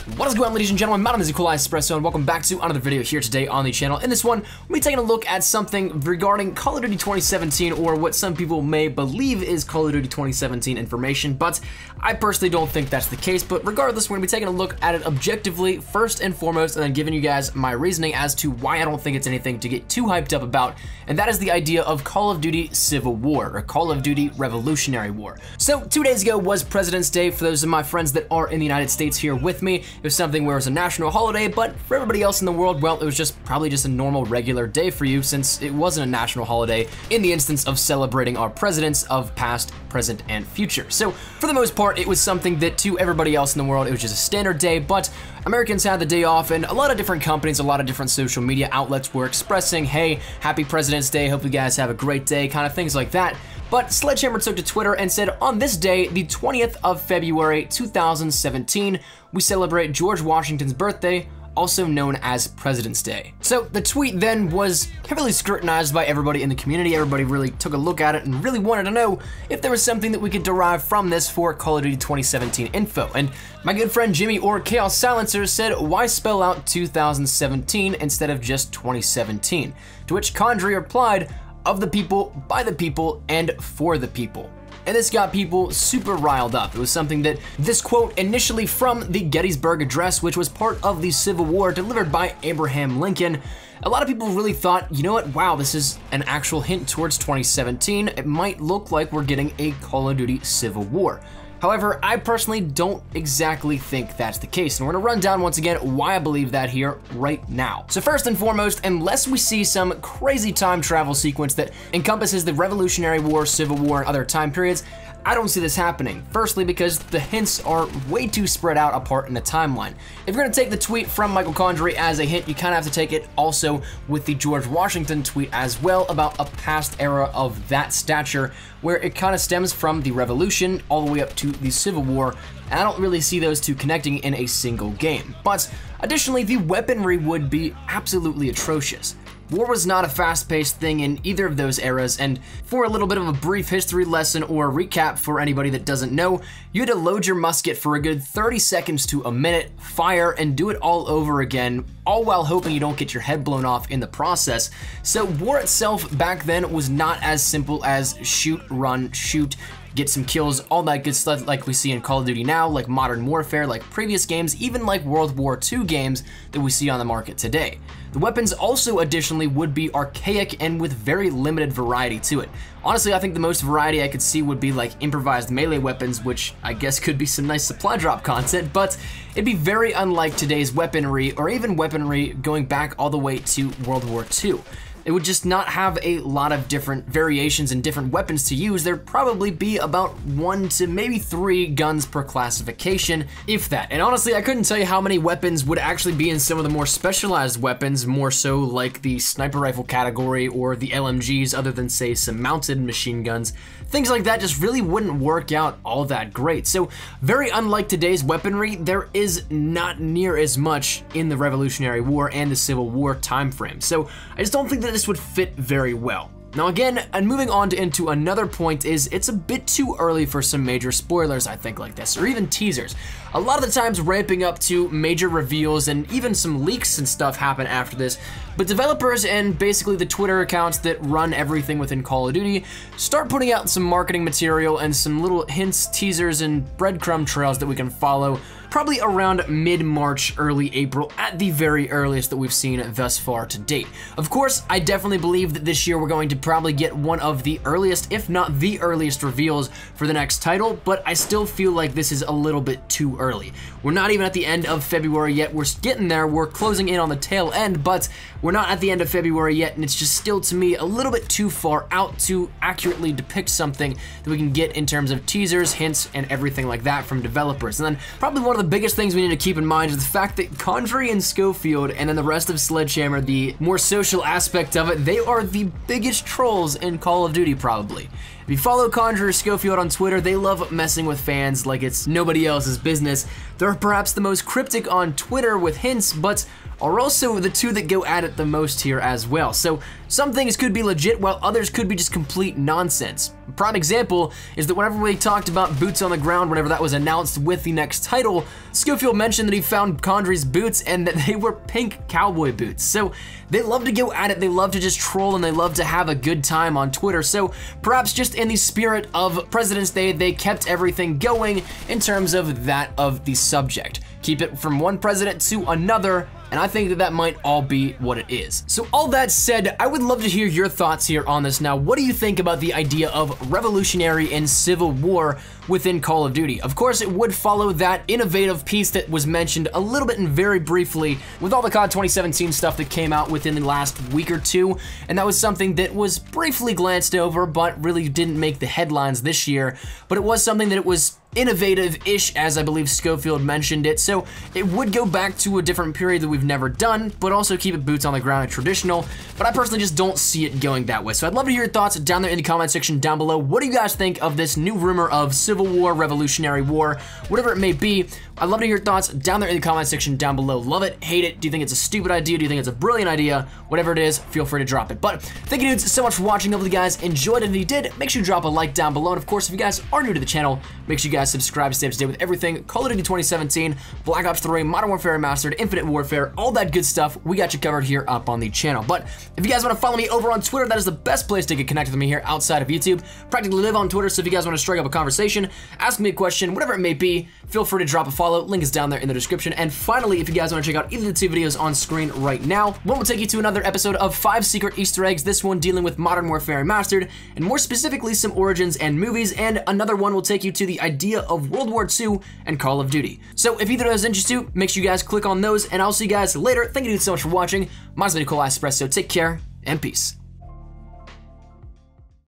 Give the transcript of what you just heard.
What is going on, ladies and gentlemen? My name is Espresso, and welcome back to another video here today on the channel. In this one, we'll be taking a look at something regarding Call of Duty 2017, or what some people may believe is Call of Duty 2017 information, but I personally don't think that's the case. But regardless, we're going to be taking a look at it objectively, first and foremost, and then giving you guys my reasoning as to why I don't think it's anything to get too hyped up about, and that is the idea of Call of Duty Civil War, or Call of Duty Revolutionary War. So, 2 days ago was President's Day. For those of my friends that are in the United States here with me, it was something where it was a national holiday, but for everybody else in the world, well, it was probably just a normal, regular day for you, since it wasn't a national holiday in the instance of celebrating our presidents of past, present, and future. So, for the most part, it was something that to everybody else in the world, it was just a standard day, but Americans had the day off, and a lot of different companies, a lot of different social media outlets were expressing, hey, happy President's Day, hope you guys have a great day, kind of things like that. But Sledgehammer took to Twitter and said, on this day, the 20th of February, 2017, we celebrate George Washington's birthday, also known as President's Day. So the tweet then was heavily scrutinized by everybody in the community. Everybody really took a look at it and really wanted to know if there was something that we could derive from this for Call of Duty 2017 info. And my good friend Jimmy, or Chaos Silencer, said, why spell out 2017 instead of just 2017? To which Condry replied, of the people, by the people, and for the people. And this got people super riled up. It was something that this quote initially from the Gettysburg Address, which was part of the Civil War delivered by Abraham Lincoln. A lot of people really thought, you know what, wow, this is an actual hint towards 2017. It might look like we're getting a Call of Duty Civil War. However, I personally don't exactly think that's the case, and we're gonna run down once again why I believe that here right now. So first and foremost, unless we see some crazy time travel sequence that encompasses the Revolutionary War, Civil War, and other time periods, I don't see this happening. Firstly, because the hints are way too spread out apart in the timeline. If you're gonna take the tweet from Michael Condry as a hint, you kind of have to take it also with the George Washington tweet as well about a past era of that stature, where it kind of stems from the Revolution all the way up to the Civil War, and I don't really see those two connecting in a single game. But additionally, the weaponry would be absolutely atrocious. War was not a fast-paced thing in either of those eras, and for a little bit of a brief history lesson or recap for anybody that doesn't know, you had to load your musket for a good 30 seconds to a minute, fire, and do it all over again, all while hoping you don't get your head blown off in the process. So war itself back then was not as simple as shoot, run, shoot, get some kills, all that good stuff like we see in Call of Duty now, like Modern Warfare, like previous games, even like World War II games that we see on the market today. The weapons also additionally would be archaic and with very limited variety to it. Honestly, I think the most variety I could see would be like improvised melee weapons, which I guess could be some nice supply drop content, but it'd be very unlike today's weaponry, or even weaponry going back all the way to World War II. It would just not have a lot of different variations and different weapons to use. There'd probably be about 1 to maybe 3 guns per classification, if that. And honestly, I couldn't tell you how many weapons would actually be in some of the more specialized weapons, more so like the sniper rifle category or the LMGs, other than say some mounted machine guns. Things like that just really wouldn't work out all that great. So very unlike today's weaponry, there is not near as much in the Revolutionary War and the Civil War time frame. So I just don't think that this would fit very well. Now again, and moving on into another point is, it's a bit too early for some major spoilers, I think, like this, or even teasers. A lot of the times ramping up to major reveals and even some leaks and stuff happen after this, but developers and basically the Twitter accounts that run everything within Call of Duty start putting out some marketing material and some little hints, teasers, and breadcrumb trails that we can follow probably around mid-March, early April, at the very earliest that we've seen thus far to date. Of course, I definitely believe that this year we're going to probably get one of the earliest, if not the earliest, reveals for the next title, but I still feel like this is a little bit too early. We're not even at the end of February yet. We're getting there. We're closing in on the tail end, but we're not at the end of February yet, and it's just still, to me, a little bit too far out to accurately depict something that we can get in terms of teasers, hints, and everything like that from developers. And then probably one of the biggest things we need to keep in mind is the fact that Condry and Schofield, and then the rest of Sledgehammer, the more social aspect of it, they are the biggest trolls in Call of Duty, probably. If you follow Condry or Schofield on Twitter, they love messing with fans like it's nobody else's business. They're perhaps the most cryptic on Twitter with hints, but are also the two that go at it the most here as well. So some things could be legit while others could be just complete nonsense. A prime example is that whenever we talked about boots on the ground, whenever that was announced with the next title, Schofield mentioned that he found Condry's boots and that they were pink cowboy boots. So they love to go at it, they love to just troll, and they love to have a good time on Twitter. So perhaps just in the spirit of President's Day, they kept everything going in terms of that of the subject. Keep it from one president to another, and I think that that might all be what it is. So all that said, I would love to hear your thoughts here on this. Now, what do you think about the idea of revolutionary and civil war within Call of Duty? Of course, it would follow that innovative piece that was mentioned a little bit and very briefly with all the COD 2017 stuff that came out within the last week or two, and that was something that was briefly glanced over, but really didn't make the headlines this year. But it was something that it was innovative-ish, as I believe Schofield mentioned it, so it would go back to a different period that we've never done, but also keep it boots on the ground and traditional, but I personally just don't see it going that way. So I'd love to hear your thoughts down there in the comment section down below. What do you guys think of this new rumor of Civil War, Revolutionary War, whatever it may be? I'd love to hear your thoughts down there in the comment section down below. Love it, hate it, do you think it's a stupid idea, do you think it's a brilliant idea? Whatever it is, feel free to drop it. But thank you dudes so much for watching. Hopefully you guys enjoyed it, and if you did, make sure you drop a like down below, and of course if you guys are new to the channel, make sure you guys subscribe to stay up to date with everything Call of Duty 2017, Black Ops 3, Modern Warfare Remastered, Infinite Warfare, all that good stuff. We got you covered here up on the channel. But if you guys want to follow me over on Twitter, that is the best place to get connected with me here outside of YouTube. Practically live on Twitter, so if you guys want to strike up a conversation, ask me a question, whatever it may be, feel free to drop a follow. Link is down there in the description. And finally, if you guys want to check out either of the two videos on screen right now, one will take you to another episode of 5 secret Easter eggs, this one dealing with Modern Warfare Remastered, and more specifically some origins and movies, and another one will take you to the idea of World War II and Call of Duty. So if either of those interest you, make sure you guys click on those, and I'll see you guys later. Thank you so much for watching. My name is COD, so take care and peace.